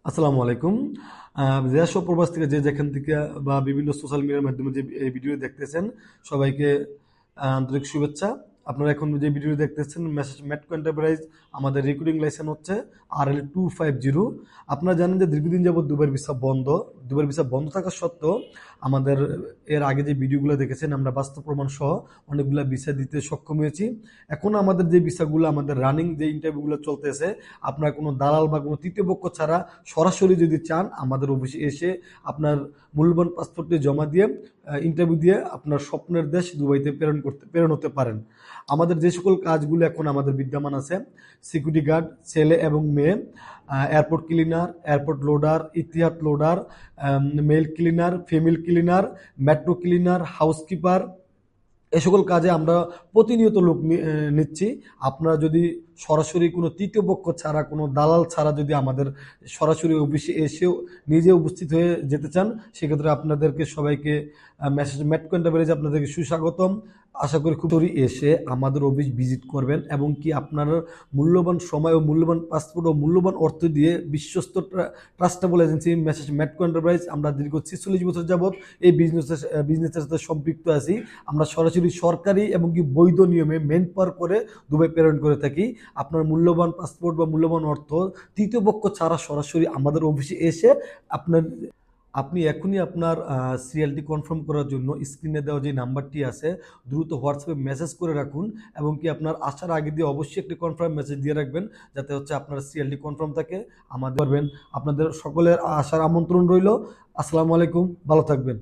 আসসালামু আলাইকুম। দেশ ও প্রবাস থেকে যে যেখান থেকে বা বিভিন্ন সোশ্যাল মিডিয়ার মাধ্যমে যে এই ভিডিও দেখতেছেন সবাইকে আন্তরিক শুভেচ্ছা। আপনারা এখন যে ভিডিও দেখতেছেন মেসেজ মেটকো এন্টারপ্রাইজ আমাদের রিক্রুটিং লাইসেন্স হচ্ছে RL250। আপনারা জানেন যে দীর্ঘদিন যাবত দুবাইয়ের ভিসা বন্ধ। দুবাইয়ের ভিসা বন্ধ থাকা সত্ত্বেও আমাদের এর আগে যে ভিডিওগুলো দেখেছেন আমরা বাস্তব প্রমাণ সহ অনেকগুলো ভিসা দিতে সক্ষম হয়েছি। এখন আমাদের যে ভিসাগুলো আমাদের রানিং যে ইন্টারভিউগুলো চলতেছে, আপনার কোনো দালাল বা কোনো তৃতীয় পক্ষ ছাড়া সরাসরি যদি চান আমাদের অফিসে এসে আপনার মূল্যবান পাসপোর্টটি জমা দিয়ে ইন্টারভিউ দিয়ে আপনার স্বপ্নের দেশ দুবাইতে প্রেরণ হতে পারেন। আমাদের যে সকল কাজগুলো এখন আমাদের বিদ্যমান আছে, সিকিউরিটি গার্ড ছেলে এবং মেয়ে, airport cleaner, airport loader, Etihad loader, male cleaner, female cleaner, metro cleaner, housekeeper, এ সকল কাজে আমরা প্রতিনিয়ত লোক নিচ্ছি। আপনারা যদি সরাসরি কোনো তৃতীয় পক্ষ ছাড়া কোনো দালাল ছাড়া যদি আমাদের সরাসরি অফিসে এসেও নিজে উপস্থিত হয়ে যেতে চান, সেক্ষেত্রে আপনাদেরকে সবাইকে মেসেজ মেটকো এন্টারপ্রাইজ আপনাদেরকে সুস্বাগতম। আশা করি খুব তাড়াতাড়ি এসে আমাদের অফিস ভিজিট করবেন এবং কি আপনার মূল্যবান সময় ও মূল্যবান পাসপোর্ট ও মূল্যবান অর্থ দিয়ে বিশ্বস্ত ট্রাস্টেবল এজেন্সি মেসেজ মেটকো এন্টারপ্রাইজ আমরা দীর্ঘ 46 বছর যাবৎ এই বিজনেসের সাথে সম্পৃক্ত আছি। আমরা সরাসরি সরকারি এবং কি বৈধ নিয়মে মেন পাওয়ার করে দুবাই প্রেরণ করে থাকি। আপনার মূল্যবান পাসপোর্ট বা মূল্যবান অর্থ তৃতীয় পক্ষ ছাড়া সরাসরি আমাদের অফিসে এসে আপনি এখনই আপনার সিরিয়ালটি কনফার্ম করার জন্য স্ক্রিনে দেওয়া যে নাম্বারটি আছে দ্রুত হোয়াটসঅ্যাপে মেসেজ করে রাখুন এবং কি আপনার আসার আগে দিয়ে অবশ্যই একটি কনফার্ম মেসেজ দিয়ে রাখবেন, যাতে হচ্ছে আপনার সিরিয়ালটি কনফার্ম থাকে। আমাদের আপনাদের সকলের আসার আমন্ত্রণ রইল। আসসালামু আলাইকুম, ভালো থাকবেন।